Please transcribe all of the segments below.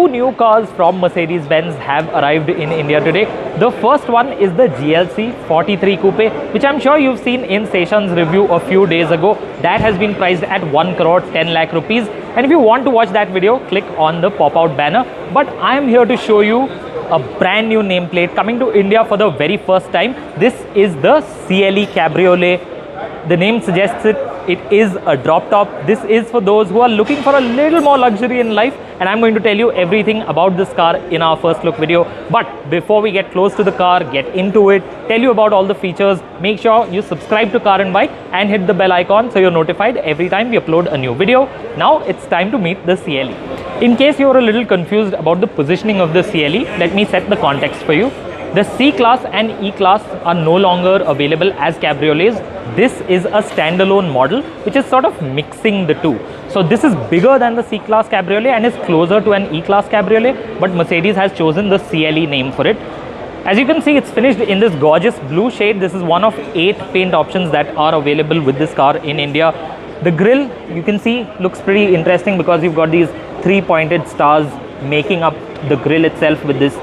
two new cars from Mercedes-Benz have arrived in India today. The first one is the GLC 43 Coupe, which I'm sure you've seen in Session's review a few days ago. That has been priced at 1 crore 10 lakh rupees. And if you want to watch that video, click on the pop-out banner. But I am here to show you a brand new nameplate coming to India for the very first time. This is the CLE Cabriolet. The name suggests it. It is a drop top. This is for those who are looking for a little more luxury in life, and I'm going to tell you everything about this car in our first look video. But before we get close to the car, get into it, tell you about all the features, make sure you subscribe to Car and Bike and hit the bell icon so you're notified every time we upload a new video. Now it's time to meet the CLE. In case you're a little confused about the positioning of the CLE, let me set the context for you. The C-Class and E-Class are no longer available as cabriolets. This is a standalone model which is sort of mixing the two. So this is bigger than the C-Class Cabriolet and is closer to an E-Class Cabriolet, but Mercedes has chosen the CLE name for it. As you can see, it's finished in this gorgeous blue shade. This is one of 8 paint options that are available with this car in India. The grille, you can see, looks pretty interesting because you've got these 3 pointed stars making up the grille itself with this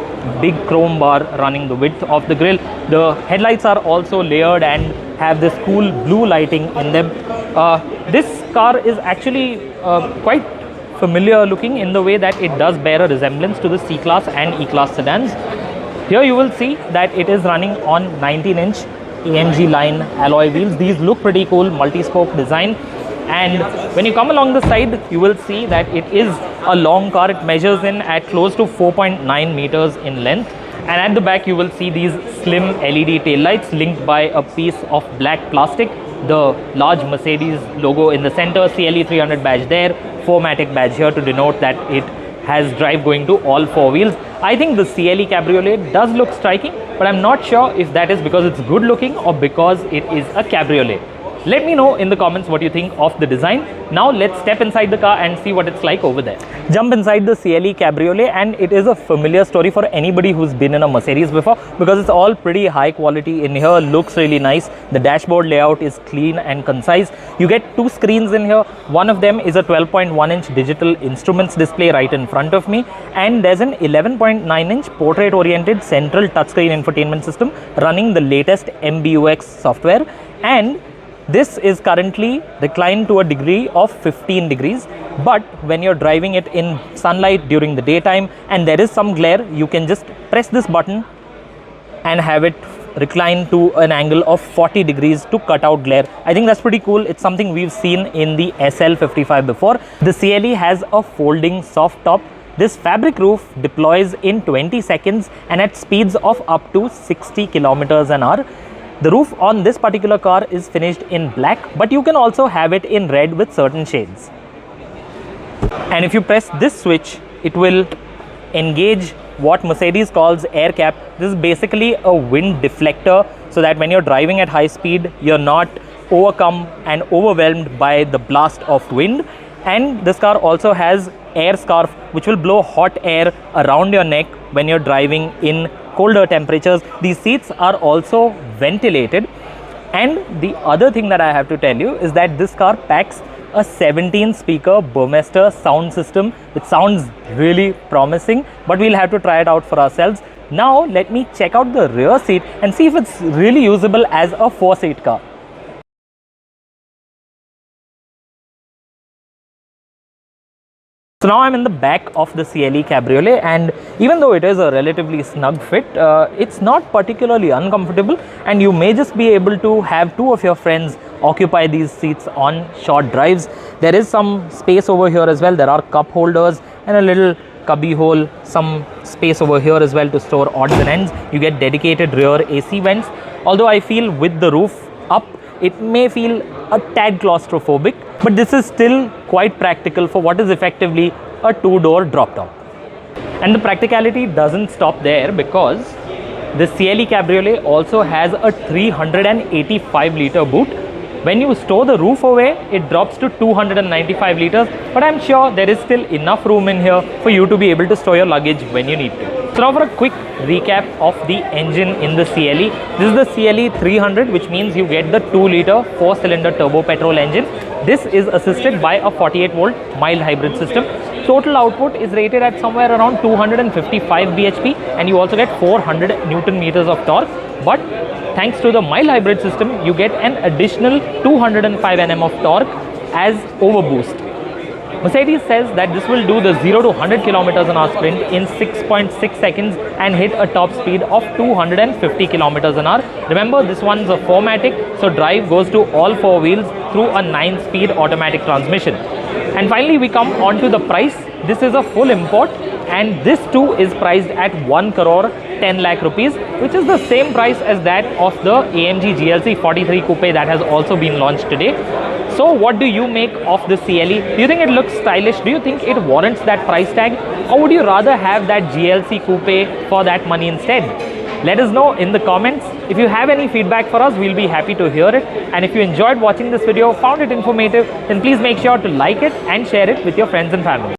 big chrome bar running the width of the grille. The headlights are also layered and have this cool blue lighting in them. This car is actually quite familiar looking in the way that it does bear a resemblance to the C-Class and E-Class sedans. Here you will see that it is running on 19-inch AMG line alloy wheels. These look pretty cool, multi-spoke design. And when you come along the side, you will see that it is a long car. It measures in at close to 4.9 meters in length. And at the back, you will see these slim LED taillights linked by a piece of black plastic. The large Mercedes logo in the center, CLE 300 badge there, 4MATIC badge here to denote that it has drive going to all 4 wheels. I think the CLE Cabriolet does look striking, but I'm not sure if that is because it's good looking or because it is a cabriolet. Let me know in the comments what you think of the design. Now let's step inside the car and see what it's like over there. Jump inside the CLE Cabriolet, and it is a familiar story for anybody who's been in a Mercedes before because it's all pretty high quality in here. Looks really nice. The dashboard layout is clean and concise. You get 2 screens in here. One of them is a 12.1-inch digital instruments display right in front of me, and there's an 11.9-inch portrait-oriented central touchscreen infotainment system running the latest MBUX software. And this is currently reclined to a degree of 15 degrees, but when you're driving it in sunlight during the daytime and there is some glare, you can just press this button and have it recline to an angle of 40 degrees to cut out glare. I think that's pretty cool. It's something we've seen in the SL55 before. The CLE has a folding soft top. This fabric roof deploys in 20 seconds and at speeds of up to 60 kilometers an hour. The roof on this particular car is finished in black, but you can also have it in red with certain shades. And if you press this switch, it will engage what Mercedes calls air cap. This is basically a wind deflector so that when you're driving at high speed, you're not overcome and overwhelmed by the blast of wind. And this car also has air scarf which will blow hot air around your neck when you're driving in colder temperatures. These seats are also ventilated. And the other thing that I have to tell you is that this car packs a 17 speaker Burmester sound system, which sounds really promising, but we'll have to try it out for ourselves. Now let me check out the rear seat and see if it's really usable as a 4-seat car. So now I'm in the back of the CLE Cabriolet, and even though it is a relatively snug fit, it's not particularly uncomfortable, and you may just be able to have 2 of your friends occupy these seats on short drives. There is some space over here as well. There are cup holders and a little cubby hole, some space over here as well to store odds and ends. You get dedicated rear AC vents, although I feel with the roof up, it may feel a tad claustrophobic, but this is still quite practical for what is effectively a 2-door drop top. And the practicality doesn't stop there because the CLE Cabriolet also has a 385-liter boot. When you stow the roof away, it drops to 295 liters, but I'm sure there is still enough room in here for you to be able to store your luggage when you need to. So now for a quick recap of the engine in the CLE. This is the CLE 300, which means you get the 2-liter 4-cylinder turbo petrol engine. This is assisted by a 48-volt mild hybrid system. Total output is rated at somewhere around 255 bhp, and you also get 400 Newton meters of torque. But thanks to the mild hybrid system, you get an additional 205 Nm of torque as overboost. Mercedes says that this will do the 0 to 100 kilometers an hour sprint in 6.6 seconds and hit a top speed of 250 kilometers an hour. Remember, this one's a 4MATIC, so drive goes to all four wheels through a 9-speed automatic transmission. And finally, we come on to the price. This is a full import, and this too is priced at 1 crore 10 lakh rupees, which is the same price as that of the AMG GLC 43 Coupe that has also been launched today. So what do you make of the CLE? Do you think it looks stylish? Do you think it warrants that price tag? Or would you rather have that GLC Coupe for that money instead? Let us know in the comments. If you have any feedback for us, we'll be happy to hear it. And if you enjoyed watching this video, found it informative, then please make sure to like it and share it with your friends and family.